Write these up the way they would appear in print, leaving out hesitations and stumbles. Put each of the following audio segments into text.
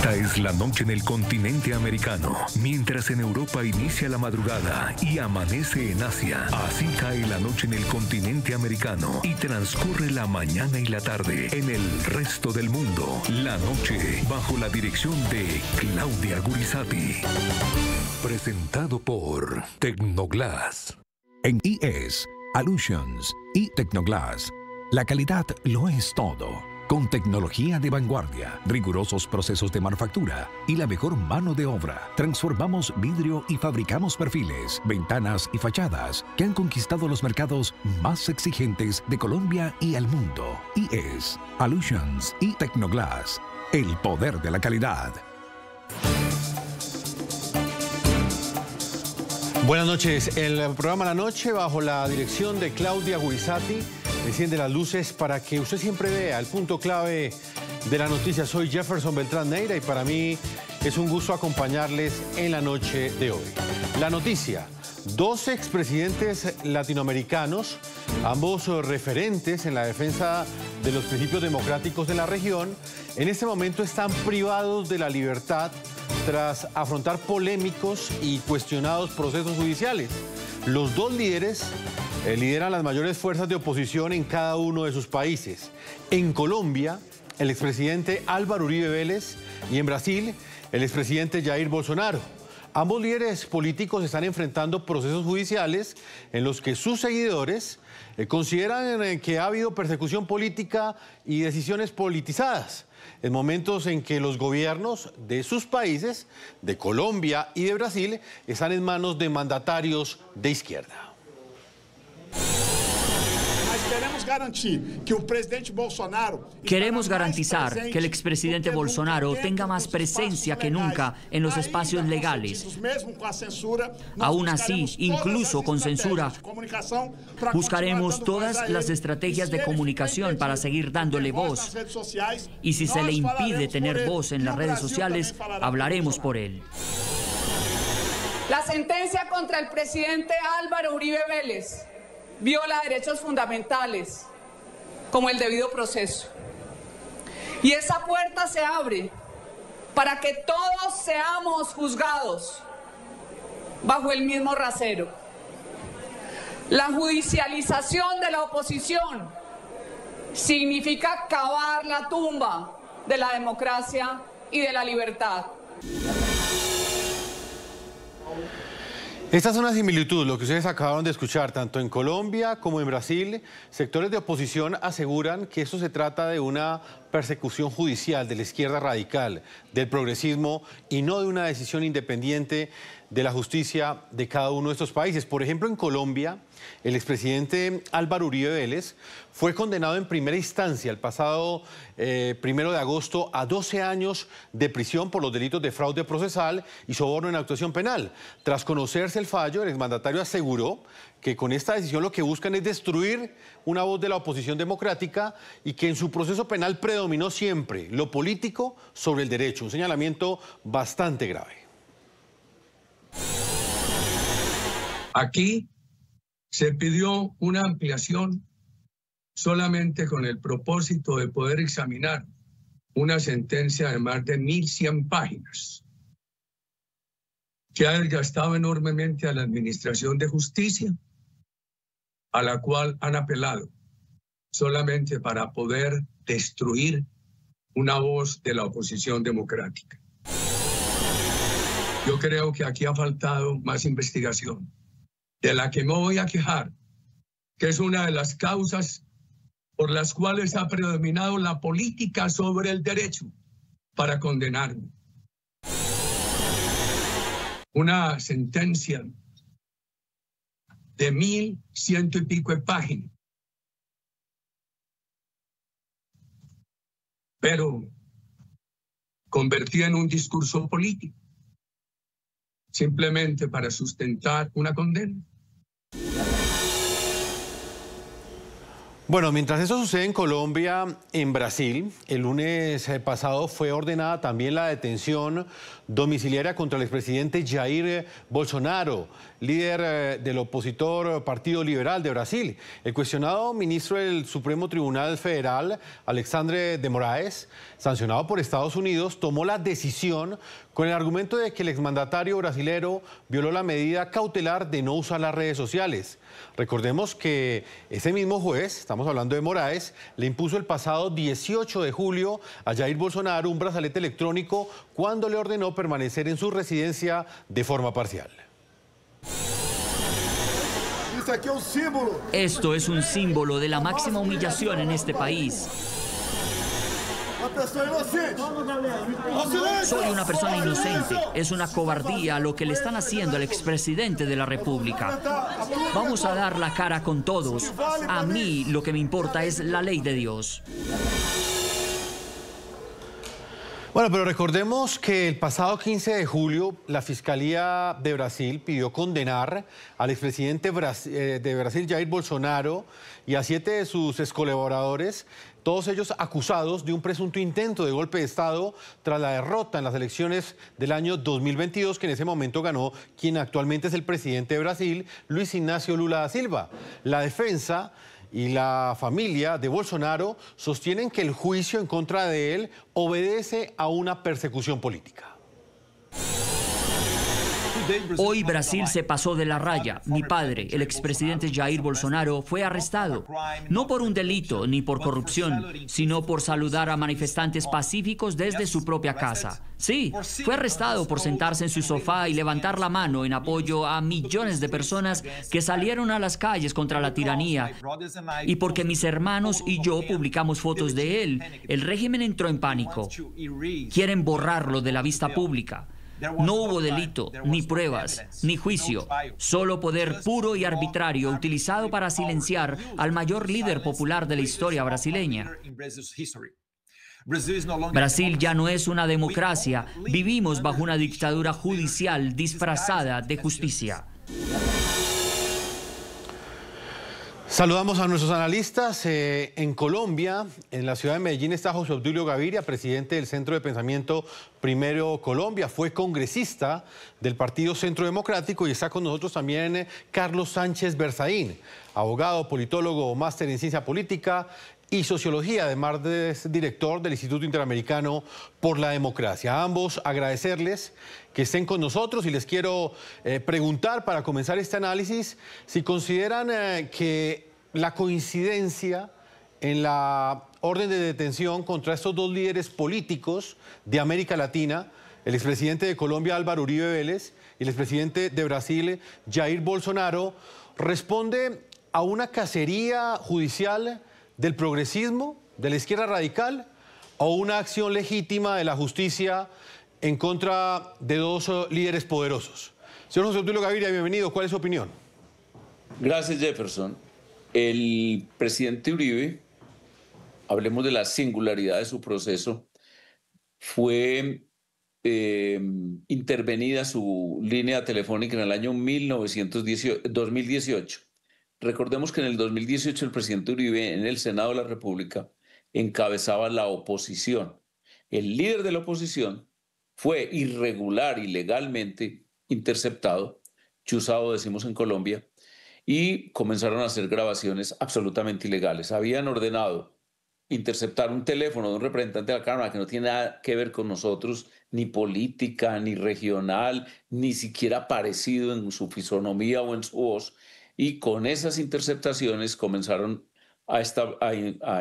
Esta es la noche en el continente americano, mientras en Europa inicia la madrugada y amanece en Asia. Así cae la noche en el continente americano y transcurre la mañana y la tarde en el resto del mundo. La noche bajo la dirección de Claudia Gurizati. Presentado por Tecnoglass. En IES, Allusions y Tecnoglass, la calidad lo es todo. Con tecnología de vanguardia, rigurosos procesos de manufactura y la mejor mano de obra, transformamos vidrio y fabricamos perfiles, ventanas y fachadas que han conquistado los mercados más exigentes de Colombia y el mundo. IES, Allusions y Tecnoglass, el poder de la calidad. Buenas noches. El programa La Noche, bajo la dirección de Claudia Gurizati, enciende las luces para que usted siempre vea el punto clave de la noticia. Soy Jefferson Beltrán Neira y para mí es un gusto acompañarles en la noche de hoy. La noticia: 2 expresidentes latinoamericanos, ambos referentes en la defensa de los principios democráticos de la región, en este momento están privados de la libertad tras afrontar polémicos y cuestionados procesos judiciales. Los 2 líderes lideran las mayores fuerzas de oposición en cada uno de sus países. En Colombia, el expresidente Álvaro Uribe Vélez, y en Brasil, el expresidente Jair Bolsonaro. Ambos líderes políticos están enfrentando procesos judiciales en los que sus seguidores consideran que ha habido persecución política y decisiones politizadas, en momentos en que los gobiernos de sus países, de Colombia y de Brasil, están en manos de mandatarios de izquierda. Queremos garantizar que el expresidente Bolsonaro tenga más presencia que nunca en los espacios legales. Aún así, incluso con censura, buscaremos todas las estrategias de comunicación para seguir dándole voz. Y si se le impide tener voz en las redes sociales, hablaremos por él. La sentencia contra el presidente Álvaro Uribe Vélez viola derechos fundamentales, como el debido proceso. Y esa puerta se abre para que todos seamos juzgados bajo el mismo rasero. La judicialización de la oposición significa cavar la tumba de la democracia y de la libertad. Esta es una similitud, lo que ustedes acabaron de escuchar, tanto en Colombia como en Brasil. Sectores de oposición aseguran que esto se trata de una persecución judicial de la izquierda radical, del progresismo, y no de una decisión independiente de la justicia de cada uno de estos países. Por ejemplo, en Colombia, el expresidente Álvaro Uribe Vélez fue condenado en primera instancia el pasado 1 de agosto a 12 años de prisión por los delitos de fraude procesal y soborno en actuación penal. Tras conocerse el fallo, el exmandatario aseguró que con esta decisión lo que buscan es destruir una voz de la oposición democrática y que en su proceso penal predominó siempre lo político sobre el derecho. Un señalamiento bastante grave. Aquí se pidió una ampliación solamente con el propósito de poder examinar una sentencia de más de 1.100 páginas que ha desgastado enormemente a la Administración de Justicia, a la cual han apelado solamente para poder destruir una voz de la oposición democrática. Yo creo que aquí ha faltado más investigación, de la que me voy a quejar, que es una de las causas por las cuales ha predominado la política sobre el derecho para condenarme. Una sentencia de 1.100 y pico de páginas. Pero convertida en un discurso político, simplemente para sustentar una condena. Bueno, mientras eso sucede en Colombia, en Brasil, el lunes pasado fue ordenada también la detención domiciliaria contra el expresidente Jair Bolsonaro, líder del opositor Partido Liberal de Brasil. El cuestionado ministro del Supremo Tribunal Federal, Alexandre de Moraes, sancionado por Estados Unidos, tomó la decisión con el argumento de que el exmandatario brasilero violó la medida cautelar de no usar las redes sociales. Recordemos que ese mismo juez, estamos hablando de Moraes, le impuso el pasado 18 de julio a Jair Bolsonaro un brazalete electrónico cuando le ordenó permanecer en su residencia de forma parcial. Esto es un símbolo de la máxima humillación en este país. Soy una persona inocente. Es una cobardía lo que le están haciendo al expresidente de la República. Vamos a dar la cara con todos. A mí lo que me importa es la ley de Dios. Bueno, pero recordemos que el pasado 15 de julio la Fiscalía de Brasil pidió condenar al expresidente de Brasil, Jair Bolsonaro, y a 7 de sus excolaboradores, todos ellos acusados de un presunto intento de golpe de Estado tras la derrota en las elecciones del año 2022, que en ese momento ganó quien actualmente es el presidente de Brasil, Luis Ignacio Lula da Silva. La defensa y la familia de Bolsonaro sostienen que el juicio en contra de él obedece a una persecución política. Hoy Brasil se pasó de la raya. Mi padre, el expresidente Jair Bolsonaro, fue arrestado. No por un delito ni por corrupción, sino por saludar a manifestantes pacíficos desde su propia casa. Sí, fue arrestado por sentarse en su sofá y levantar la mano en apoyo a millones de personas que salieron a las calles contra la tiranía. Y porque mis hermanos y yo publicamos fotos de él, el régimen entró en pánico. Quieren borrarlo de la vista pública. No hubo delito, ni pruebas, ni juicio, solo poder puro y arbitrario utilizado para silenciar al mayor líder popular de la historia brasileña. Brasil ya no es una democracia, vivimos bajo una dictadura judicial disfrazada de justicia. Saludamos a nuestros analistas. En Colombia, en la ciudad de Medellín, está José Obdulio Gaviria, presidente del Centro de Pensamiento Primero Colombia. Fue congresista del Partido Centro Democrático y está con nosotros también Carlos Sánchez Berzaín, abogado, politólogo, máster en ciencia política y sociología, además de director del Instituto Interamericano por la Democracia. A ambos agradecerles que estén con nosotros y les quiero preguntar para comenzar este análisis si consideran que la coincidencia en la orden de detención contra estos dos líderes políticos de América Latina, el expresidente de Colombia Álvaro Uribe Vélez y el expresidente de Brasil Jair Bolsonaro, responde a una cacería judicial del progresismo, de la izquierda radical, o una acción legítima de la justicia en contra de dos líderes poderosos. Señor José Obdulio Gaviria, bienvenido. ¿Cuál es su opinión? Gracias, Jefferson. El presidente Uribe, hablemos de la singularidad de su proceso, fue intervenida su línea telefónica en el año 2018. Recordemos que en el 2018 el presidente Uribe en el Senado de la República encabezaba la oposición. El líder de la oposición fue irregular, ilegalmente interceptado, chuzado decimos en Colombia, y comenzaron a hacer grabaciones absolutamente ilegales. Habían ordenado interceptar un teléfono de un representante de la Cámara que no tiene nada que ver con nosotros, ni política, ni regional, ni siquiera parecido en su fisonomía o en su voz, y con esas interceptaciones comenzaron a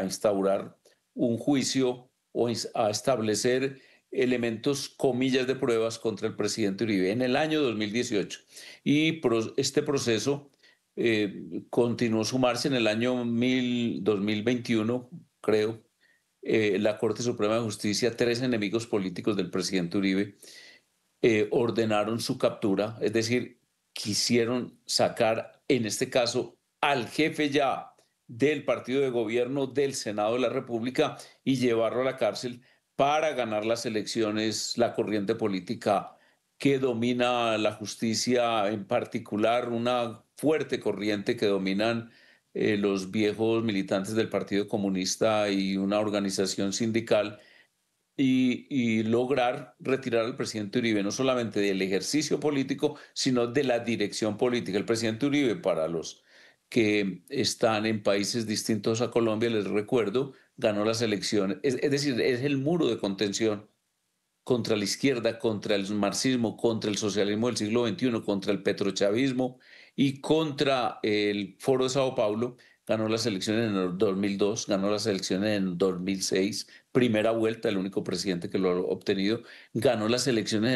instaurar un juicio o a establecer elementos, comillas, de pruebas contra el presidente Uribe en el año 2018. Y este proceso continuó su marcha en el año 2021, creo. La Corte Suprema de Justicia, 3 enemigos políticos del presidente Uribe, ordenaron su captura, es decir, quisieron sacar, en este caso, al jefe ya del partido de gobierno del Senado de la República y llevarlo a la cárcel para ganar las elecciones, la corriente política que domina la justicia, en particular una fuerte corriente que dominan los viejos militantes del Partido Comunista y una organización sindical y lograr retirar al presidente Uribe no solamente del ejercicio político, sino de la dirección política. El presidente Uribe, para los que están en países distintos a Colombia, les recuerdo, ganó las elecciones, es decir, es el muro de contención contra la izquierda, contra el marxismo, contra el socialismo del siglo XXI, contra el petrochavismo y contra el Foro de Sao Paulo. Ganó las elecciones en el 2002, ganó las elecciones en 2006, primera vuelta, el único presidente que lo ha obtenido. Ganó las elecciones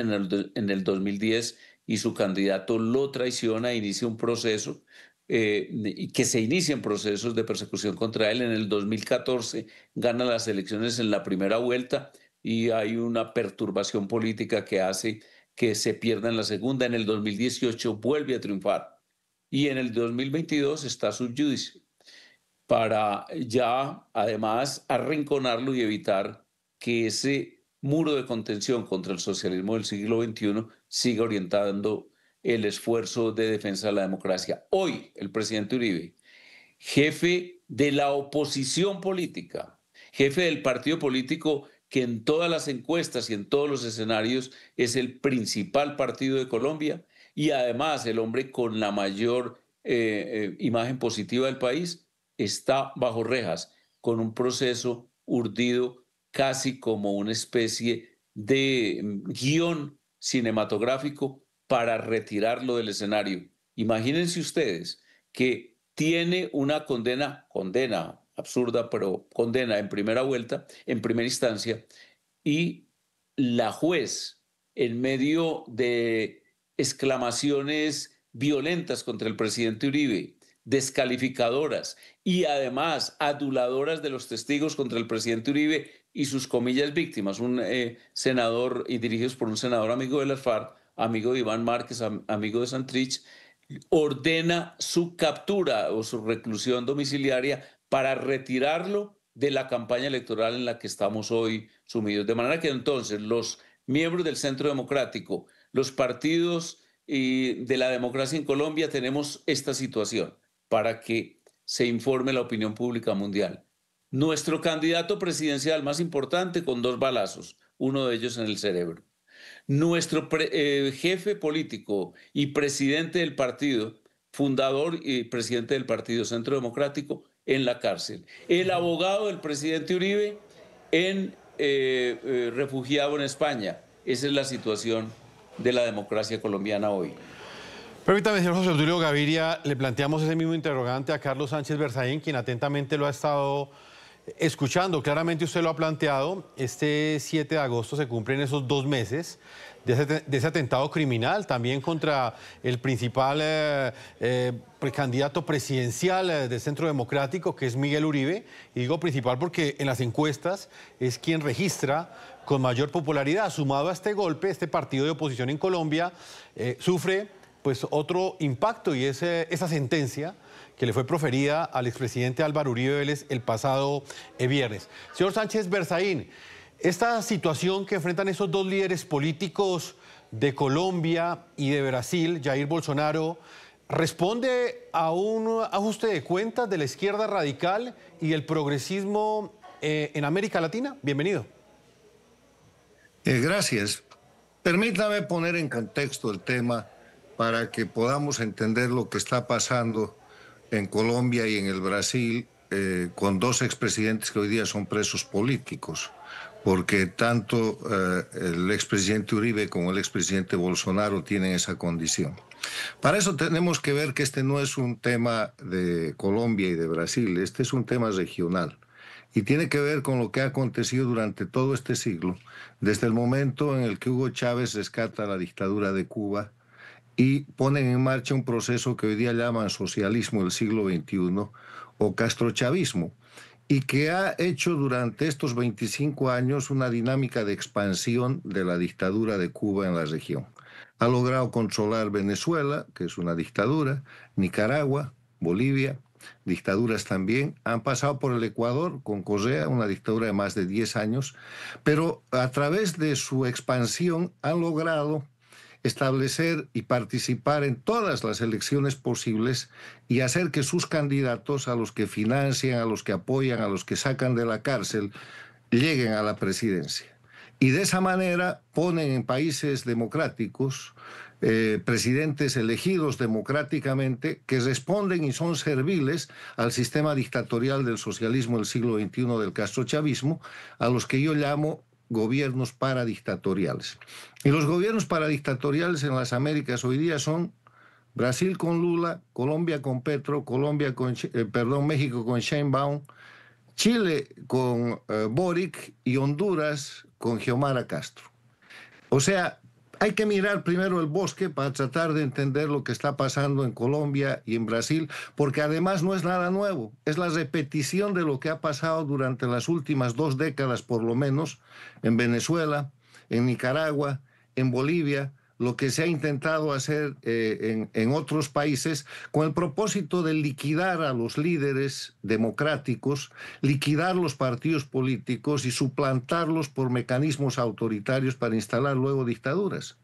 en el 2010 y su candidato lo traiciona e inicia un proceso y que se inician procesos de persecución contra él. En el 2014 gana las elecciones en la primera vuelta y hay una perturbación política que hace que se pierda en la segunda. En el 2018 vuelve a triunfar y en el 2022 está sub judice para ya además arrinconarlo y evitar que ese muro de contención contra el socialismo del siglo XXI siga orientando el esfuerzo de defensa de la democracia. Hoy el presidente Uribe, jefe de la oposición política, jefe del partido político que en todas las encuestas y en todos los escenarios es el principal partido de Colombia y además el hombre con la mayor imagen positiva del país, está bajo rejas con un proceso urdido casi como una especie de guión cinematográfico para retirarlo del escenario. Imagínense ustedes que tiene una condena absurda, pero condena en primera vuelta, en primera instancia, y la juez, en medio de exclamaciones violentas contra el presidente Uribe, descalificadoras y además aduladoras de los testigos contra el presidente Uribe y sus comillas víctimas, un senador y dirigidos por un senador amigo de las FARC, amigo de Iván Márquez, amigo de Santrich, ordena su captura o su reclusión domiciliaria para retirarlo de la campaña electoral en la que estamos hoy sumidos. De manera que entonces los miembros del Centro Democrático, los partidos de la democracia en Colombia tenemos esta situación para que se informe la opinión pública mundial. Nuestro candidato presidencial más importante con 2 balazos, uno de ellos en el cerebro. Nuestro jefe político y presidente del partido, fundador y presidente del Partido Centro Democrático, en la cárcel. El abogado del presidente Uribe refugiado en España. Esa es la situación de la democracia colombiana hoy. Permítame, señor José Obdulio Gaviria, le planteamos ese mismo interrogante a Carlos Sánchez Berzaín, quien atentamente lo ha estado escuchando. Claramente usted lo ha planteado. Este 7 de agosto se cumplen esos 2 meses de ese atentado criminal, también contra el principal precandidato presidencial del Centro Democrático, que es Miguel Uribe. Y digo principal porque en las encuestas es quien registra con mayor popularidad. Sumado a este golpe, este partido de oposición en Colombia sufre pues otro impacto, y es esa sentencia que le fue proferida al expresidente Álvaro Uribe Vélez el pasado viernes. Señor Sánchez Berzaín, esta situación que enfrentan esos 2 líderes políticos de Colombia y de Brasil, Jair Bolsonaro, ¿responde a un ajuste de cuentas de la izquierda radical y el progresismo en América Latina? Bienvenido. Gracias. Permítame poner en contexto el tema para que podamos entender lo que está pasando en Colombia y en el Brasil con 2 expresidentes que hoy día son presos políticos, porque tanto el expresidente Uribe como el expresidente Bolsonaro tienen esa condición. Para eso tenemos que ver que este no es un tema de Colombia y de Brasil, este es un tema regional. Y tiene que ver con lo que ha acontecido durante todo este siglo, desde el momento en el que Hugo Chávez rescata la dictadura de Cuba y ponen en marcha un proceso que hoy día llaman socialismo del siglo XXI o castrochavismo, y que ha hecho durante estos 25 años una dinámica de expansión de la dictadura de Cuba en la región. Ha logrado controlar Venezuela, que es una dictadura, Nicaragua, Bolivia, dictaduras también. Han pasado por el Ecuador con Correa, una dictadura de más de 10 años, pero a través de su expansión han logrado establecer y participar en todas las elecciones posibles y hacer que sus candidatos, a los que financian, a los que apoyan, a los que sacan de la cárcel, lleguen a la presidencia. Y de esa manera ponen en países democráticos presidentes elegidos democráticamente que responden y son serviles al sistema dictatorial del socialismo del siglo XXI, del castrochavismo, a los que yo llamo gobiernos paradictatoriales. Y los gobiernos paradictatoriales en las Américas hoy día son Brasil con Lula, Colombia con Petro, México con Sheinbaum, Chile con Boric y Honduras con Xiomara Castro. O sea, hay que mirar primero el bosque para tratar de entender lo que está pasando en Colombia y en Brasil, porque además no es nada nuevo, es la repetición de lo que ha pasado durante las últimas 2 décadas por lo menos, en Venezuela, en Nicaragua, en Bolivia, lo que se ha intentado hacer en otros países con el propósito de liquidar a los líderes democráticos, liquidar los partidos políticos y suplantarlos por mecanismos autoritarios para instalar luego dictaduras.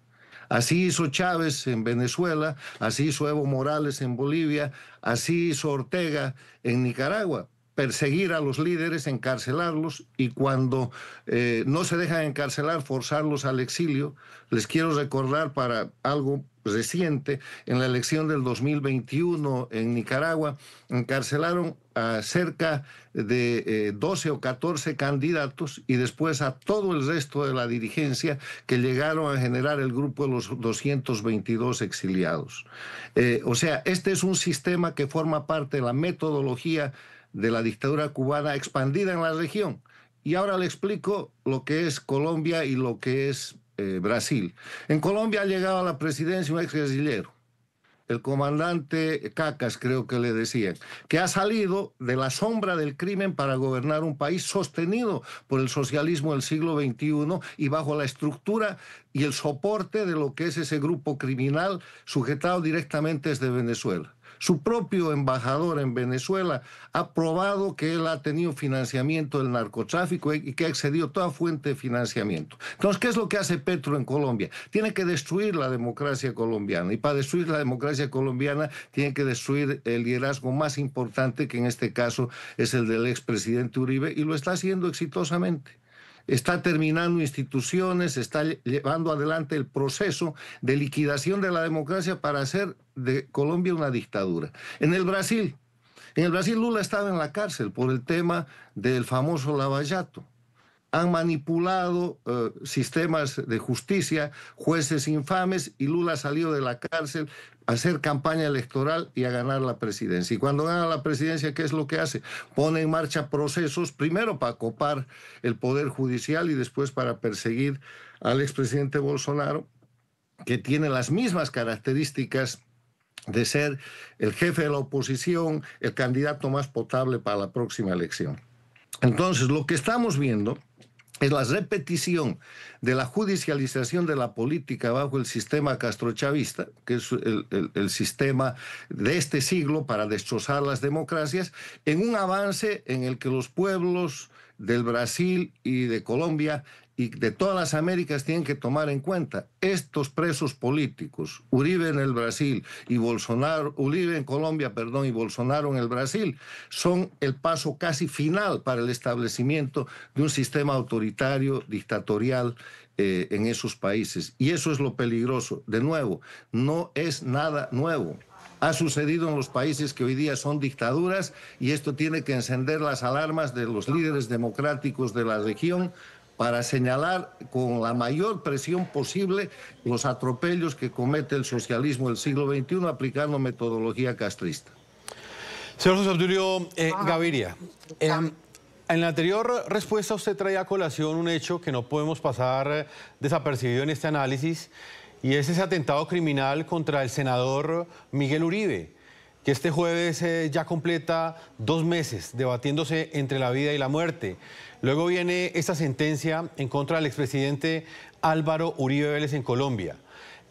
Así hizo Chávez en Venezuela, así hizo Evo Morales en Bolivia, así hizo Ortega en Nicaragua. Perseguir a los líderes, encarcelarlos y cuando no se dejan encarcelar, forzarlos al exilio. Les quiero recordar para algo reciente, en la elección del 2021 en Nicaragua, encarcelaron a cerca de 12 o 14 candidatos y después a todo el resto de la dirigencia que llegaron a generar el grupo de los 222 exiliados. O sea, este es un sistema que forma parte de la metodología de la dictadura cubana expandida en la región. Y ahora le explico lo que es Colombia y lo que es Brasil. En Colombia ha llegado a la presidencia un exguerrillero, el comandante Cacas, creo que le decían, que ha salido de la sombra del crimen para gobernar un país sostenido por el socialismo del siglo XXI y bajo la estructura y el soporte de lo que es ese grupo criminal sujetado directamente desde Venezuela. Su propio embajador en Venezuela ha probado que él ha tenido financiamiento del narcotráfico y que ha excedido toda fuente de financiamiento. Entonces, ¿qué es lo que hace Petro en Colombia? Tiene que destruir la democracia colombiana. Y para destruir la democracia colombiana tiene que destruir el liderazgo más importante, que en este caso es el del expresidente Uribe, y lo está haciendo exitosamente. Está terminando instituciones, está llevando adelante el proceso de liquidación de la democracia para hacer de Colombia una dictadura. En el Brasil Lula estaba en la cárcel por el tema del famoso Lava Jato. Han manipulado sistemas de justicia, jueces infames, y Lula salió de la cárcel a hacer campaña electoral y a ganar la presidencia. Y cuando gana la presidencia, ¿qué es lo que hace? Pone en marcha procesos, primero para copar el poder judicial y después para perseguir al expresidente Bolsonaro, que tiene las mismas características de ser el jefe de la oposición, el candidato más potable para la próxima elección. Entonces, lo que estamos viendo es la repetición de la judicialización de la política bajo el sistema castrochavista, que es el sistema de este siglo para destrozar las democracias, en un avance en el que los pueblos del Brasil y de Colombia y de todas las Américas tienen que tomar en cuenta estos presos políticos, Uribe en el Brasil y Bolsonaro, Uribe en Colombia, perdón, y Bolsonaro en el Brasil, son el paso casi final para el establecimiento de un sistema autoritario, dictatorial en esos países. Y eso es lo peligroso. De nuevo, no es nada nuevo. Ha sucedido en los países que hoy día son dictaduras y esto tiene que encender las alarmas de los líderes democráticos de la región para señalar con la mayor presión posible los atropellos que comete el socialismo del siglo XXI aplicando metodología castrista. Señor José Obdulio Gaviria, en la anterior respuesta usted traía a colación un hecho que no podemos pasar desapercibido en este análisis, y es ese atentado criminal contra el senador Miguel Uribe, que este jueves ya completa 2 meses debatiéndose entre la vida y la muerte. Luego viene esta sentencia en contra del expresidente Álvaro Uribe Vélez en Colombia.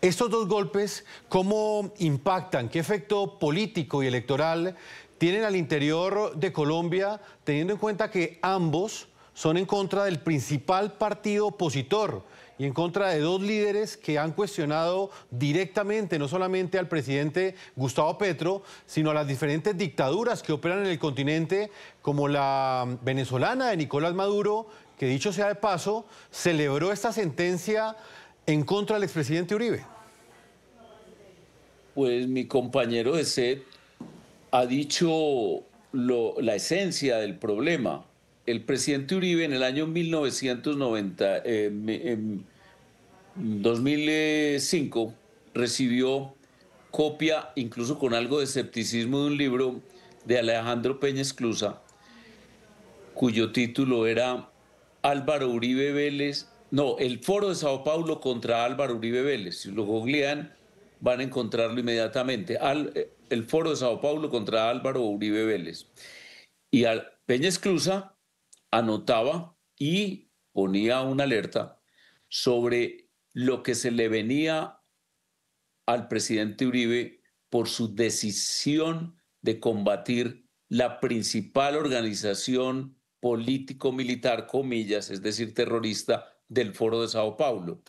Estos 2 golpes, ¿cómo impactan? ¿Qué efecto político y electoral tienen al interior de Colombia, teniendo en cuenta que ambos son en contra del principal partido opositor, y en contra de dos líderes que han cuestionado directamente, no solamente al presidente Gustavo Petro, sino a las diferentes dictaduras que operan en el continente, como la venezolana de Nicolás Maduro, que dicho sea de paso, celebró esta sentencia en contra del expresidente Uribe. Pues mi compañero de set ha dicho la esencia del problema. El presidente Uribe en el año 1990, 2005, recibió copia, incluso con algo de escepticismo, de un libro de Alejandro Peña Esclusa, cuyo título era Álvaro Uribe Vélez, no, el Foro de Sao Paulo contra Álvaro Uribe Vélez. Si lo googlean, van a encontrarlo inmediatamente. El Foro de Sao Paulo contra Álvaro Uribe Vélez. Y Peña Esclusa anotaba y ponía una alerta sobre lo que se le venía al presidente Uribe por su decisión de combatir la principal organización político-militar, comillas, es decir, terrorista, del Foro de Sao Paulo.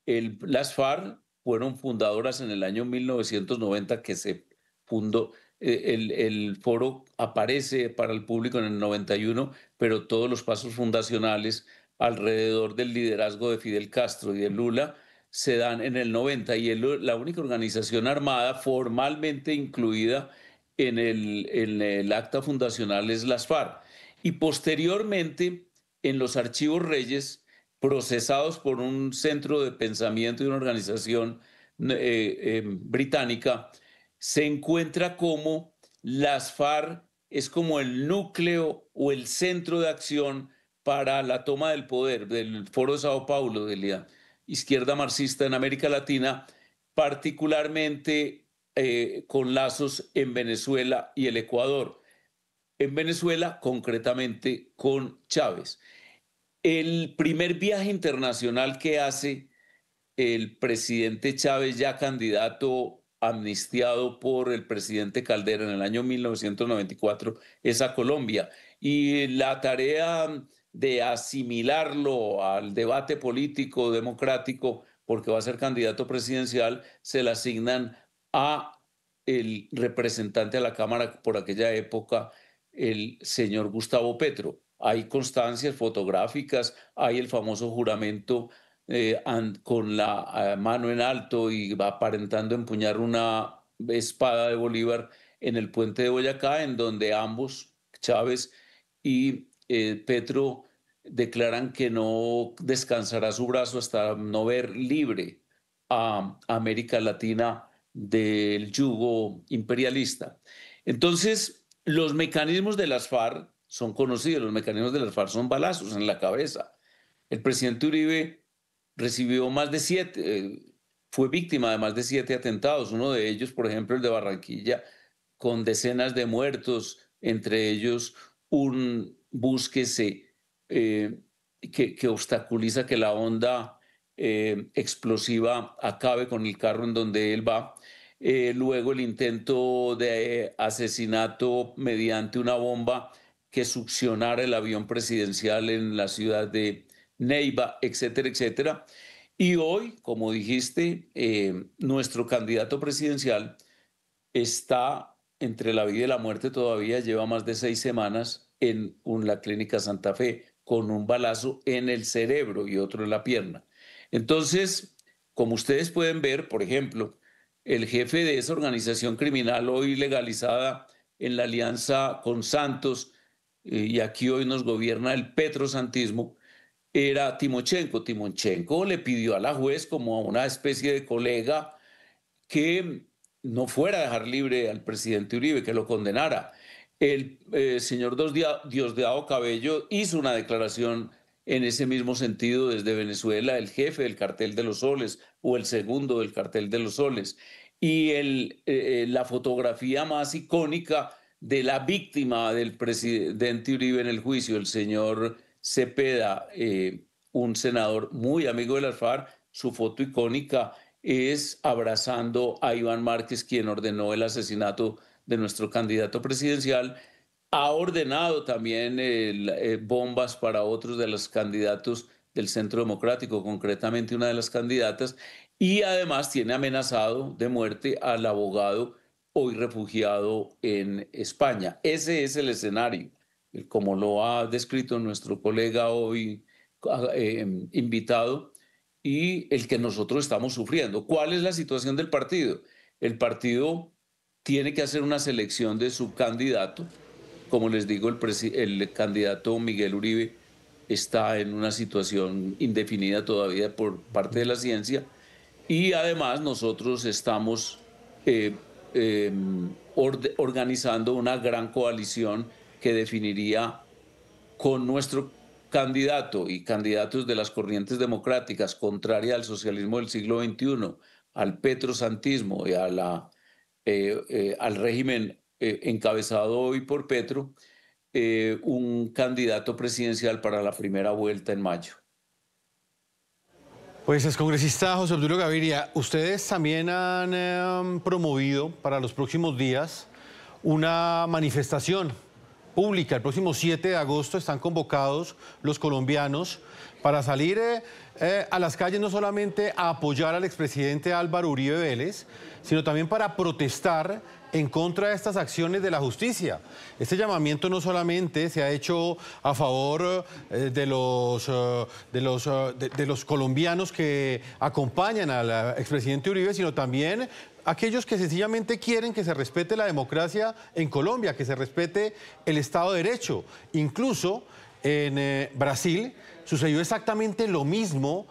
Las FARC fueron fundadoras en el año 1990 que se fundó. El foro aparece para el público en el 91, pero todos los pasos fundacionales alrededor del liderazgo de Fidel Castro y de Lula se dan en el 90, y la única organización armada formalmente incluida en el acta fundacional es las FARC. Y posteriormente, en los archivos Reyes, procesados por un centro de pensamiento y una organización británica, se encuentra como las FARC es como el núcleo o el centro de acción para la toma del poder del Foro de Sao Paulo, de la izquierda marxista en América Latina, particularmente con lazos en Venezuela y el Ecuador. En Venezuela, concretamente con Chávez. El primer viaje internacional que hace el presidente Chávez, ya candidato amnistiado por el presidente Caldera en el año 1994, es a Colombia. Y la tarea de asimilarlo al debate político democrático, porque va a ser candidato presidencial, se la asignan a el representante a la Cámara por aquella época, el señor Gustavo Petro. Hay constancias fotográficas, hay el famoso juramento con la mano en alto y va aparentando empuñar una espada de Bolívar en el puente de Boyacá, en donde ambos, Chávez y Petro, declaran que no descansará su brazo hasta no ver libre a América Latina del yugo imperialista. Entonces, los mecanismos de las FARC son conocidos. Los mecanismos de las FARC son balazos en la cabeza. El presidente Uribe recibió fue víctima de más de 7 atentados. Uno de ellos, por ejemplo, el de Barranquilla, con decenas de muertos, entre ellos un bus que obstaculiza que la onda explosiva acabe con el carro en donde él va. Luego el intento de asesinato mediante una bomba que succionara el avión presidencial en la ciudad de Neiva, etcétera, etcétera. Y hoy, como dijiste, nuestro candidato presidencial está entre la vida y la muerte todavía, lleva más de 6 semanas en la clínica Santa Fe con un balazo en el cerebro y otro en la pierna. Entonces, como ustedes pueden ver, por ejemplo, el jefe de esa organización criminal hoy legalizada en la alianza con Santos, y aquí hoy nos gobierna el petrosantismo, era Timochenko. Timochenko le pidió a la juez, como a una especie de colega, que no fuera a dejar libre al presidente Uribe, que lo condenara. El señor Diosdado Cabello hizo una declaración en ese mismo sentido desde Venezuela, el jefe del Cartel de los Soles o el segundo del Cartel de los Soles. Y la fotografía más icónica de la víctima del presidente Uribe en el juicio, el señor Cepeda, un senador muy amigo de las FARC, su foto icónica es abrazando a Iván Márquez, quien ordenó el asesinato de nuestro candidato presidencial. Ha ordenado también bombas para otros de los candidatos del Centro Democrático, concretamente una de las candidatas, y además tiene amenazado de muerte al abogado hoy refugiado en España. Ese es el escenario, como lo ha descrito nuestro colega hoy invitado, y el que nosotros estamos sufriendo. ¿Cuál es la situación del partido? El partido tiene que hacer una selección de su candidato. Como les digo, el candidato Miguel Uribe está en una situación indefinida todavía por parte de la ciencia, y además nosotros estamos organizando una gran coalición que definiría con nuestro candidato y candidatos de las corrientes democráticas contraria al socialismo del siglo XXI, al petrosantismo y al régimen encabezado hoy por Petro, un candidato presidencial para la primera vuelta en mayo. Pues es congresista José Obdulio Gaviria, ustedes también han promovido para los próximos días una manifestación pública. El próximo 7 de agosto están convocados los colombianos para salir a las calles, no solamente a apoyar al expresidente Álvaro Uribe Vélez, sino también para protestar en contra de estas acciones de la justicia. Este llamamiento no solamente se ha hecho a favor de los colombianos que acompañan al expresidente Uribe, sino también aquellos que sencillamente quieren que se respete la democracia en Colombia, que se respete el Estado de Derecho. Incluso en Brasil sucedió exactamente lo mismo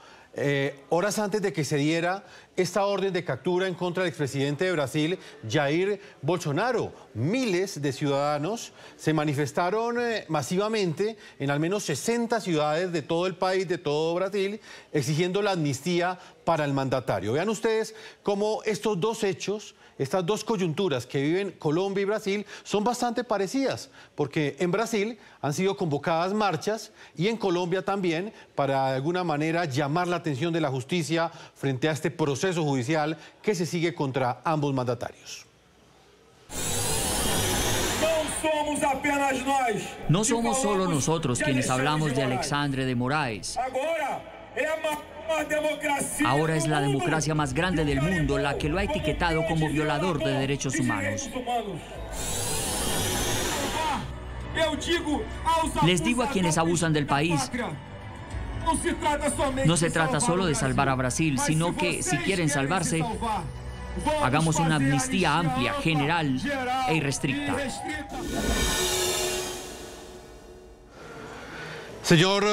horas antes de que se diera esta orden de captura en contra del expresidente de Brasil, Jair Bolsonaro. Miles de ciudadanos se manifestaron masivamente en al menos 60 ciudades de todo el país, de todo Brasil, exigiendo la amnistía para el mandatario. Vean ustedes cómo estos dos hechos, estas dos coyunturas que viven Colombia y Brasil son bastante parecidas, porque en Brasil han sido convocadas marchas y en Colombia también para de alguna manera llamar la atención de la justicia frente a este proceso judicial que se sigue contra ambos mandatarios. No somos solo nosotros quienes hablamos de Alexandre de Moraes. Ahora es la democracia más grande del mundo la que lo ha etiquetado como violador de derechos humanos. Les digo a quienes abusan del país, no se trata solo de salvar a Brasil, sino que si quieren salvarse, hagamos una amnistía amplia, general e irrestricta. Señor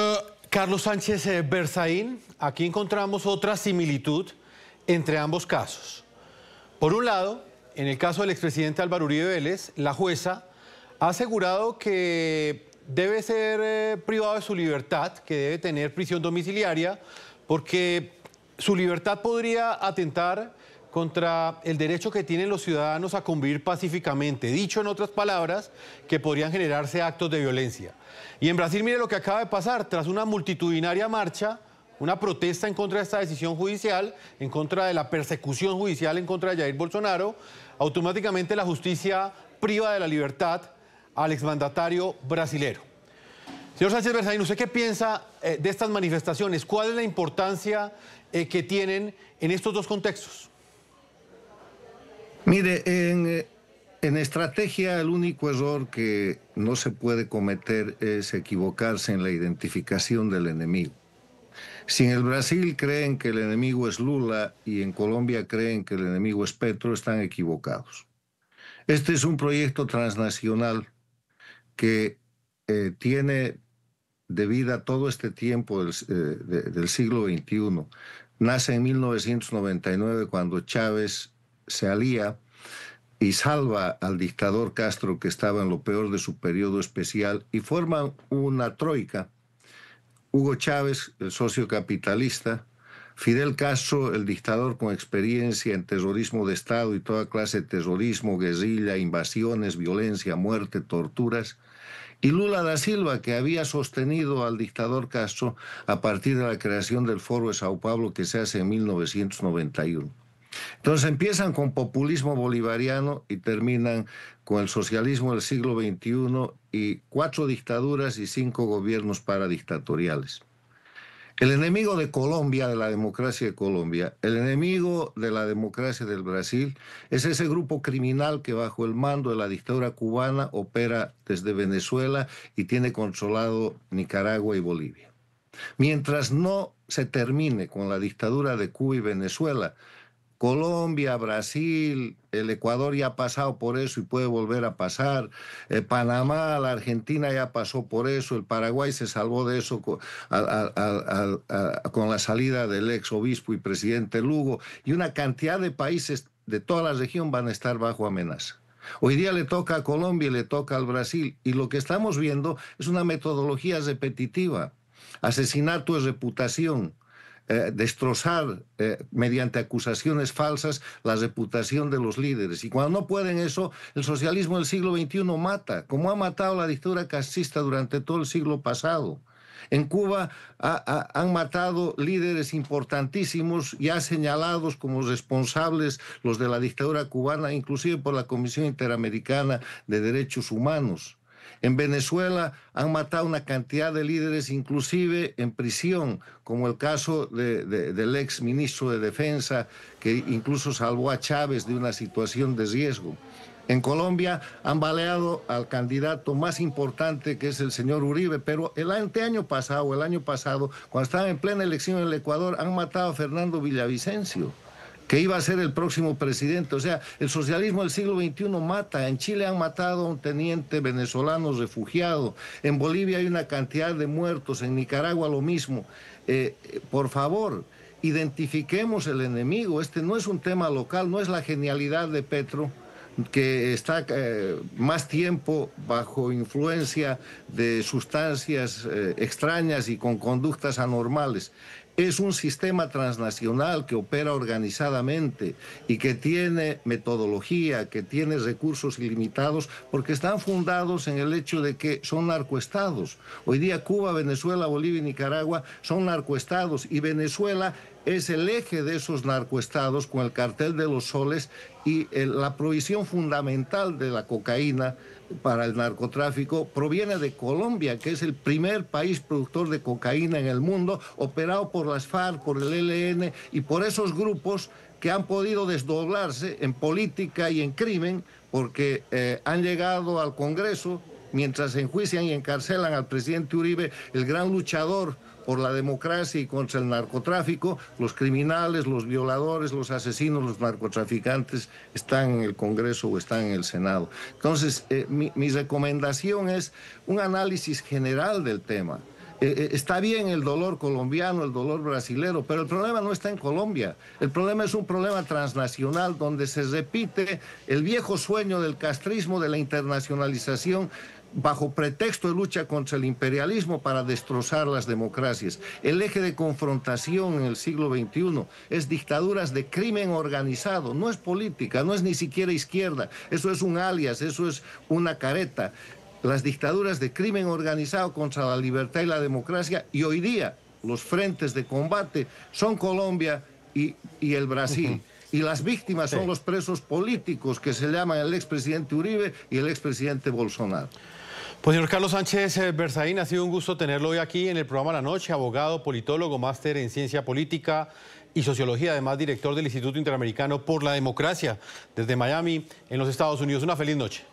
Carlos Sánchez Berzaín, aquí encontramos otra similitud entre ambos casos. Por un lado, en el caso del expresidente Álvaro Uribe Vélez, la jueza ha asegurado que debe ser privado de su libertad, que debe tener prisión domiciliaria, porque su libertad podría atentar contra el derecho que tienen los ciudadanos a convivir pacíficamente. Dicho en otras palabras, que podrían generarse actos de violencia. Y en Brasil, mire lo que acaba de pasar. Tras una multitudinaria marcha, una protesta en contra de esta decisión judicial, en contra de la persecución judicial en contra de Jair Bolsonaro, automáticamente la justicia priva de la libertad al exmandatario brasilero. Señor Sánchez Berzaín, ¿usted qué piensa de estas manifestaciones? ¿Cuál es la importancia que tienen en estos dos contextos? Mire, en estrategia el único error que no se puede cometer es equivocarse en la identificación del enemigo. Si en el Brasil creen que el enemigo es Lula y en Colombia creen que el enemigo es Petro, están equivocados. Este es un proyecto transnacional que tiene de vida todo este tiempo del siglo XXI. Nace en 1999 cuando Chávez se alía y salva al dictador Castro, que estaba en lo peor de su periodo especial, y forman una troika. Hugo Chávez, el socio capitalista, Fidel Castro, el dictador con experiencia en terrorismo de Estado y toda clase de terrorismo, guerrilla, invasiones, violencia, muerte, torturas, y Lula da Silva, que había sostenido al dictador Castro a partir de la creación del Foro de Sao Paulo que se hace en 1991. Entonces empiezan con populismo bolivariano y terminan con el socialismo del siglo XXI y 4 dictaduras y 5 gobiernos paradictatoriales. El enemigo de Colombia, de la democracia de Colombia, el enemigo de la democracia del Brasil, es ese grupo criminal que bajo el mando de la dictadura cubana opera desde Venezuela y tiene controlado Nicaragua y Bolivia. Mientras no se termine con la dictadura de Cuba y Venezuela, Colombia, Brasil, el Ecuador ya ha pasado por eso y puede volver a pasar. Panamá, la Argentina ya pasó por eso. El Paraguay se salvó de eso con la salida del ex obispo y presidente Lugo. Y una cantidad de países de toda la región van a estar bajo amenaza. Hoy día le toca a Colombia y le toca al Brasil. Y lo que estamos viendo es una metodología repetitiva. Asesinato de reputación. Destrozar mediante acusaciones falsas la reputación de los líderes. Y cuando no pueden eso, el socialismo del siglo XXI mata, como ha matado la dictadura castrista durante todo el siglo pasado. En Cuba han matado líderes importantísimos, ya señalados como responsables los de la dictadura cubana, inclusive por la Comisión Interamericana de Derechos Humanos. En Venezuela han matado una cantidad de líderes, inclusive en prisión, como el caso del ex ministro de Defensa, que incluso salvó a Chávez de una situación de riesgo. En Colombia han baleado al candidato más importante, que es el señor Uribe, pero el año pasado, cuando estaban en plena elección en el Ecuador, han matado a Fernando Villavicencio, que iba a ser el próximo presidente. O sea, el socialismo del siglo XXI mata. En Chile han matado a un teniente venezolano refugiado. En Bolivia hay una cantidad de muertos. En Nicaragua lo mismo. Por favor, identifiquemos el enemigo. Este no es un tema local, no es la genialidad de Petro, que está más tiempo bajo influencia de sustancias extrañas y con conductas anormales. Es un sistema transnacional que opera organizadamente y que tiene metodología, que tiene recursos ilimitados, porque están fundados en el hecho de que son narcoestados. Hoy día Cuba, Venezuela, Bolivia y Nicaragua son narcoestados, y Venezuela es el eje de esos narcoestados con el cartel de los soles y la provisión fundamental de la cocaína para el narcotráfico proviene de Colombia, que es el primer país productor de cocaína en el mundo, operado por las FARC, por el ELN y por esos grupos que han podido desdoblarse en política y en crimen, porque han llegado al Congreso mientras enjuician y encarcelan al presidente Uribe, el gran luchador por la democracia y contra el narcotráfico. Los criminales, los violadores, los asesinos, los narcotraficantes están en el Congreso o están en el Senado. Entonces, mi recomendación es un análisis general del tema. Está bien el dolor colombiano, el dolor brasilero, pero el problema no está en Colombia. El problema es un problema transnacional donde se repite el viejo sueño del castrismo, de la internacionalización, bajo pretexto de lucha contra el imperialismo para destrozar las democracias. El eje de confrontación en el siglo XXI es dictaduras de crimen organizado, no es política, no es ni siquiera izquierda, eso es un alias, eso es una careta. Las dictaduras de crimen organizado contra la libertad y la democracia, y hoy día los frentes de combate son Colombia y el Brasil. Y las víctimas son los presos políticos que se llaman el expresidente Uribe y el expresidente Bolsonaro. Pues señor Carlos Sánchez Berzaín, ha sido un gusto tenerlo hoy aquí en el programa La Noche, abogado, politólogo, máster en ciencia política y sociología, además director del Instituto Interamericano por la Democracia, desde Miami, en los Estados Unidos. Una feliz noche.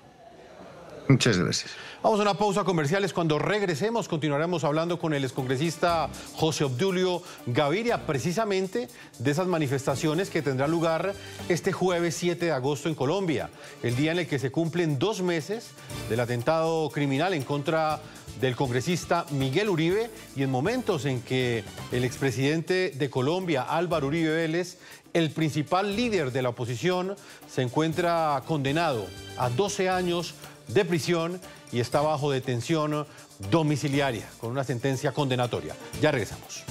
Muchas gracias. Vamos a una pausa comerciales. Cuando regresemos continuaremos hablando con el excongresista José Obdulio Gaviria, precisamente de esas manifestaciones que tendrán lugar este jueves 7 de agosto en Colombia, el día en el que se cumplen 2 meses del atentado criminal en contra del congresista Miguel Uribe, y en momentos en que el expresidente de Colombia, Álvaro Uribe Vélez, el principal líder de la oposición, se encuentra condenado a 12 años de prisión y está bajo detención domiciliaria con una sentencia condenatoria. Ya regresamos.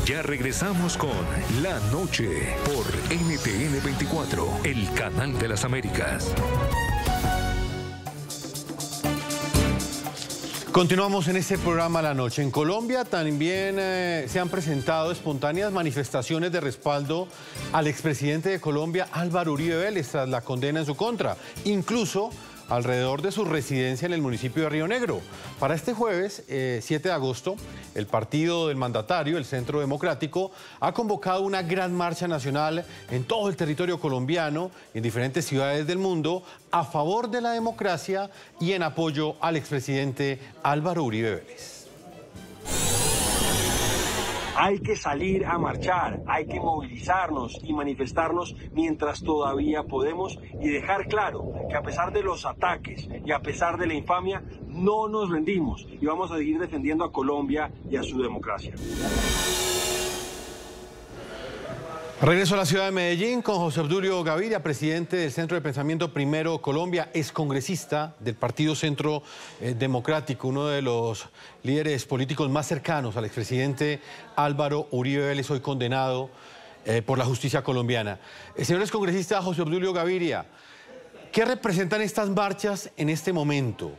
Ya regresamos con La Noche por NTN 24, el canal de las Américas. Continuamos en este programa La Noche. En Colombia también se han presentado espontáneas manifestaciones de respaldo al expresidente de Colombia, Álvaro Uribe Vélez, tras la condena en su contra. Incluso alrededor de su residencia en el municipio de Río Negro. Para este jueves, 7 de agosto, el partido del mandatario, el Centro Democrático, ha convocado una gran marcha nacional en todo el territorio colombiano y en diferentes ciudades del mundo a favor de la democracia y en apoyo al expresidente Álvaro Uribe Vélez. Hay que salir a marchar, hay que movilizarnos y manifestarnos mientras todavía podemos y dejar claro que a pesar de los ataques y a pesar de la infamia, no nos rendimos y vamos a seguir defendiendo a Colombia y a su democracia. Regreso a la ciudad de Medellín con José Obdulio Gaviria, presidente del Centro de Pensamiento Primero Colombia, excongresista del Partido Centro Democrático, uno de los líderes políticos más cercanos al expresidente Álvaro Uribe Vélez, hoy condenado por la justicia colombiana. Señor excongresista José Obdulio Gaviria, ¿qué representan estas marchas en este momento?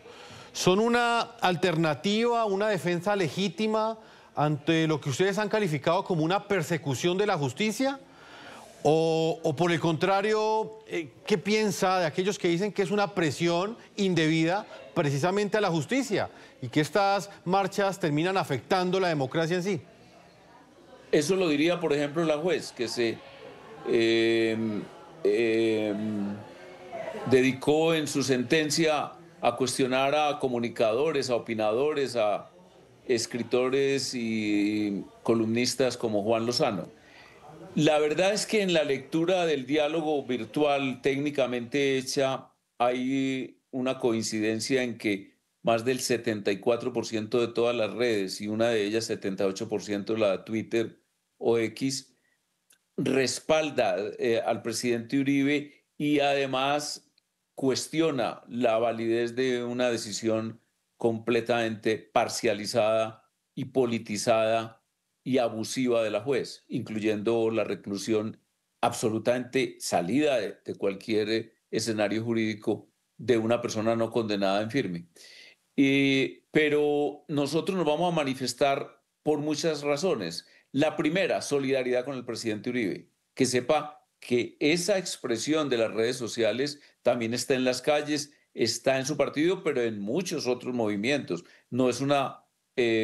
¿Son una alternativa, una defensa legítima ante lo que ustedes han calificado como una persecución de la justicia? ¿O por el contrario, qué piensa de aquellos que dicen que es una presión indebida precisamente a la justicia y que estas marchas terminan afectando la democracia en sí? Eso lo diría, por ejemplo, la juez, que se dedicó en su sentencia a cuestionar a comunicadores, a opinadores, a escritores y columnistas como Juan Lozano. La verdad es que en la lectura del diálogo virtual técnicamente hecha hay una coincidencia en que más del 74% de todas las redes, y una de ellas 78%, la de Twitter o X, respalda al presidente Uribe y además cuestiona la validez de una decisión completamente parcializada y politizada y abusiva de la juez, incluyendo la reclusión absolutamente salida de cualquier escenario jurídico de una persona no condenada en firme. Pero nosotros nos vamos a manifestar por muchas razones. La primera, solidaridad con el presidente Uribe, que sepa que esa expresión de las redes sociales también está en las calles, está en su partido, pero en muchos otros movimientos. No es una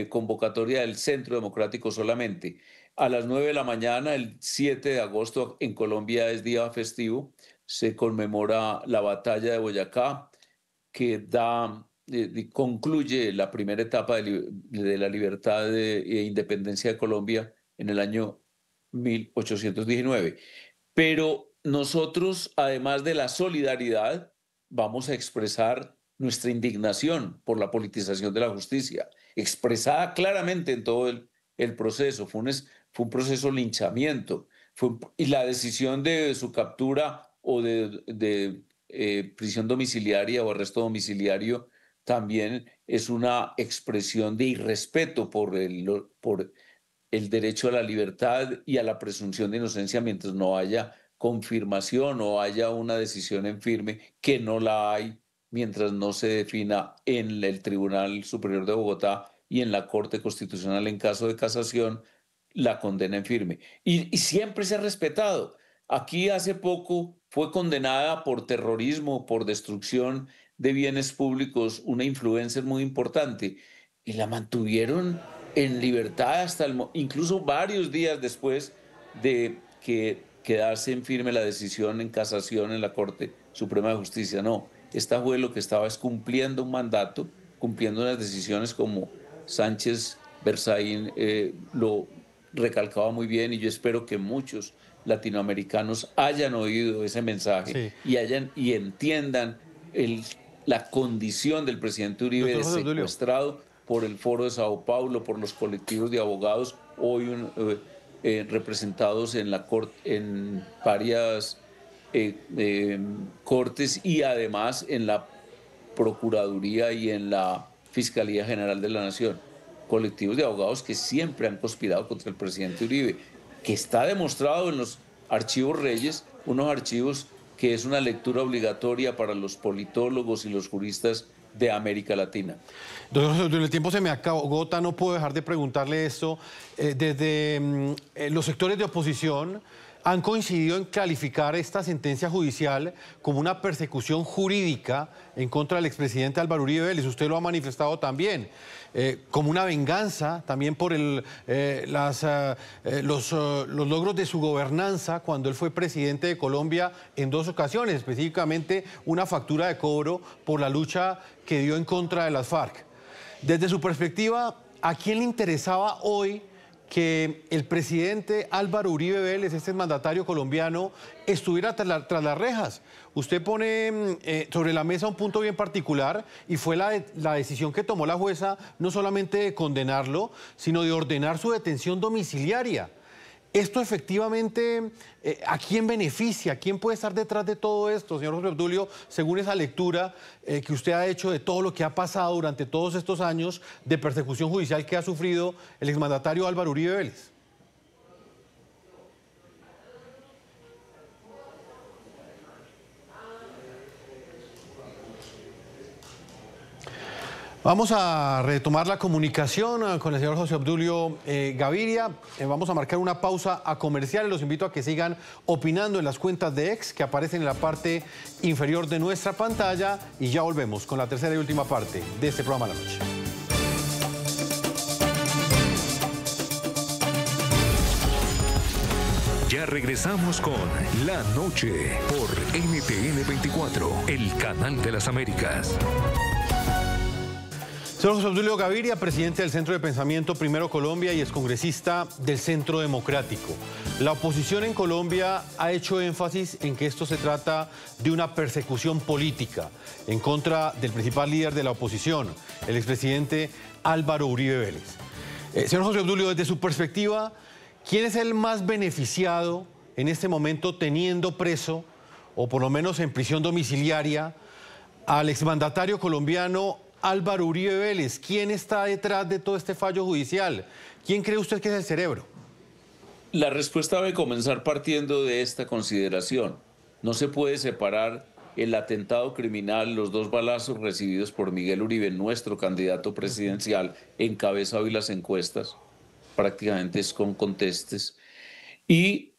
convocatoria del Centro Democrático solamente. A las 9 de la mañana, el 7 de agosto, en Colombia es día festivo, se conmemora la batalla de Boyacá, que concluye la primera etapa de la libertad e independencia de Colombia en el año 1819. Pero nosotros, además de la solidaridad, vamos a expresar nuestra indignación por la politización de la justicia, expresada claramente en todo el proceso. Fue un proceso linchamiento, y la decisión de su captura o de prisión domiciliaria o arresto domiciliario también es una expresión de irrespeto por el derecho a la libertad y a la presunción de inocencia mientras no haya confirmación o haya una decisión en firme, que no la hay mientras no se defina en el Tribunal Superior de Bogotá y en la Corte Constitucional en caso de casación la condena en firme. Y siempre se ha respetado. Aquí hace poco fue condenada por terrorismo, por destrucción de bienes públicos, una influencer muy importante, y la mantuvieron en libertad hasta incluso varios días después de que quedarse en firme la decisión en casación en la Corte Suprema de Justicia. No, esta juez lo que estaba es cumpliendo un mandato, cumpliendo unas decisiones como Sánchez Berzaín lo recalcaba muy bien, y yo espero que muchos latinoamericanos hayan oído ese mensaje, sí, y entiendan la condición del presidente Uribe de secuestrado por el Foro de Sao Paulo, por los colectivos de abogados, hoy representados en varias cortes y además en la Procuraduría y en la Fiscalía General de la Nación. Colectivos de abogados que siempre han conspirado contra el presidente Uribe, que está demostrado en los archivos Reyes, unos archivos que es una lectura obligatoria para los politólogos y los juristas de América Latina. Doctor, el tiempo se me agota, no puedo dejar de preguntarle esto. Desde los sectores de oposición han coincidido en calificar esta sentencia judicial como una persecución jurídica en contra del expresidente Álvaro Uribe Vélez. Usted lo ha manifestado también, como una venganza también por los logros de su gobernanza cuando él fue presidente de Colombia en 2 ocasiones, específicamente una factura de cobro por la lucha que dio en contra de las FARC. Desde su perspectiva, ¿a quién le interesaba hoy que el presidente Álvaro Uribe Vélez, este mandatario colombiano, estuviera tras las rejas? Usted pone sobre la mesa un punto bien particular y fue la decisión que tomó la jueza no solamente de condenarlo, sino de ordenar su detención domiciliaria. Esto efectivamente, ¿a quién beneficia? ¿Quién puede estar detrás de todo esto, señor José Obdulio, según esa lectura que usted ha hecho de todo lo que ha pasado durante todos estos años de persecución judicial que ha sufrido el exmandatario Álvaro Uribe Vélez? Vamos a retomar la comunicación con el señor José Obdulio Gaviria. Vamos a marcar una pausa a comerciales. Los invito a que sigan opinando en las cuentas de X que aparecen en la parte inferior de nuestra pantalla. Y ya volvemos con la tercera y última parte de este programa de la noche. Ya regresamos con La Noche por NTN 24, el canal de las Américas. Señor José Obdulio Gaviria, presidente del Centro de Pensamiento Primero Colombia y excongresista del Centro Democrático. La oposición en Colombia ha hecho énfasis en que esto se trata de una persecución política en contra del principal líder de la oposición, el expresidente Álvaro Uribe Vélez. Señor José Obdulio, desde su perspectiva, ¿quién es el más beneficiado en este momento teniendo preso, o por lo menos en prisión domiciliaria, al exmandatario colombiano Álvaro Uribe Vélez? ¿Quién está detrás de todo este fallo judicial? ¿Quién cree usted que es el cerebro? La respuesta debe comenzar partiendo de esta consideración. No se puede separar el atentado criminal, los 2 balazos recibidos por Miguel Uribe, nuestro candidato presidencial, encabezado y las encuestas, prácticamente es con contestes, y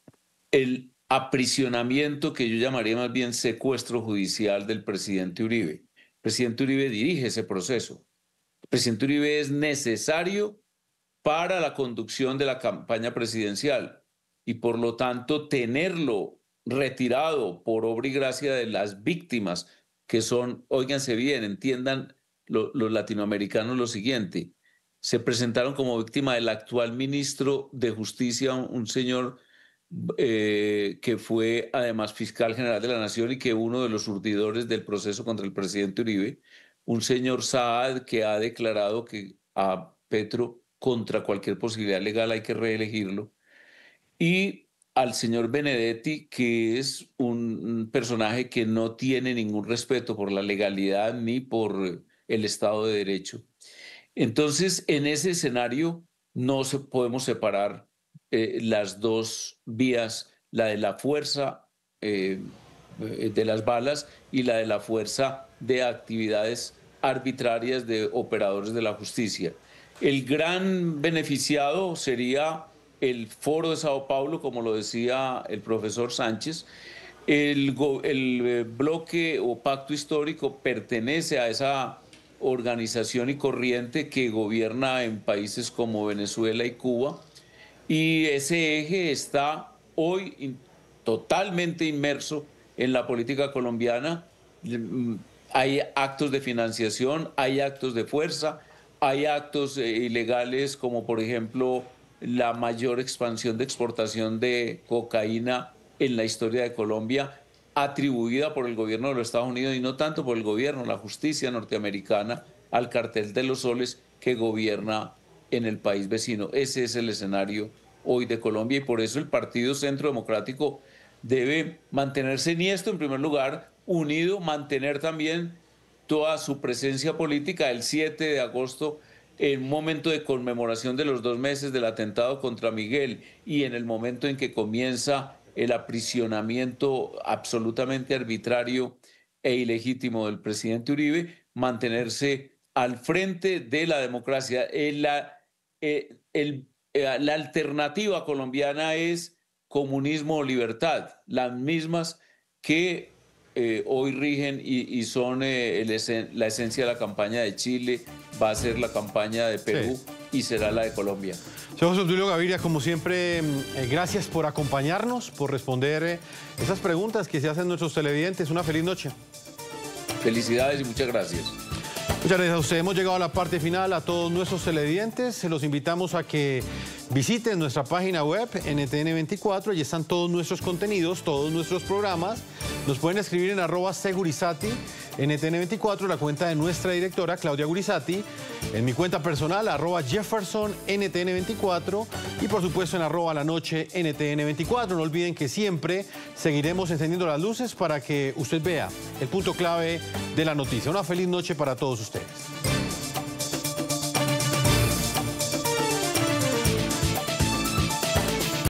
el aprisionamiento que yo llamaría más bien secuestro judicial del presidente Uribe. El presidente Uribe dirige ese proceso. El presidente Uribe es necesario para la conducción de la campaña presidencial y por lo tanto tenerlo retirado por obra y gracia de las víctimas que son, óiganse bien, entiendan los latinoamericanos lo siguiente, se presentaron como víctima del actual ministro de Justicia, un señor que fue además fiscal general de la Nación y que uno de los urdidores del proceso contra el presidente Uribe, un señor Saad que ha declarado que a Petro contra cualquier posibilidad legal hay que reelegirlo, y al señor Benedetti, que es un personaje que no tiene ningún respeto por la legalidad ni por el Estado de Derecho. Entonces, en ese escenario no podemos separar las 2 vías, la de la fuerza de las balas y la de la fuerza de actividades arbitrarias de operadores de la justicia. El gran beneficiado sería el Foro de Sao Paulo, como lo decía el profesor Sánchez. El bloque o pacto histórico pertenece a esa organización y corriente que gobierna en países como Venezuela y Cuba, y ese eje está hoy totalmente inmerso en la política colombiana. Hay actos de financiación, hay actos de fuerza, hay actos ilegales como por ejemplo la mayor expansión de exportación de cocaína en la historia de Colombia, atribuida por el gobierno de los Estados Unidos y no tanto por el gobierno, la justicia norteamericana, al cartel de los soles que gobierna en el país vecino. Ese es el escenario hoy de Colombia y por eso el Partido Centro Democrático debe mantenerse en esto, en primer lugar, unido, mantener también toda su presencia política. El 7 de agosto, en un momento de conmemoración de los 2 meses del atentado contra Miguel y en el momento en que comienza el aprisionamiento absolutamente arbitrario e ilegítimo del presidente Uribe, mantenerse al frente de la democracia. La alternativa colombiana es comunismo o libertad, las mismas que hoy rigen y son la esencia de la campaña de Chile, va a ser la campaña de Perú y será la de Colombia. Señor José Obdulio Gaviria, como siempre, gracias por acompañarnos, por responder esas preguntas que se hacen nuestros televidentes. Una feliz noche. Felicidades y muchas gracias. Muchas gracias a usted. Hemos llegado a la parte final. A todos nuestros televidentes, se los invitamos a que visiten nuestra página web NTN24. Allí están todos nuestros contenidos, todos nuestros programas. Nos pueden escribir en @Segurizati, NTN24, la cuenta de nuestra directora, Claudia Gurizati. En mi cuenta personal, @Jefferson, NTN24. Y por supuesto en @lanoche, NTN24. No olviden que siempre seguiremos encendiendo las luces para que usted vea el punto clave de la noticia. Una feliz noche para todos ustedes.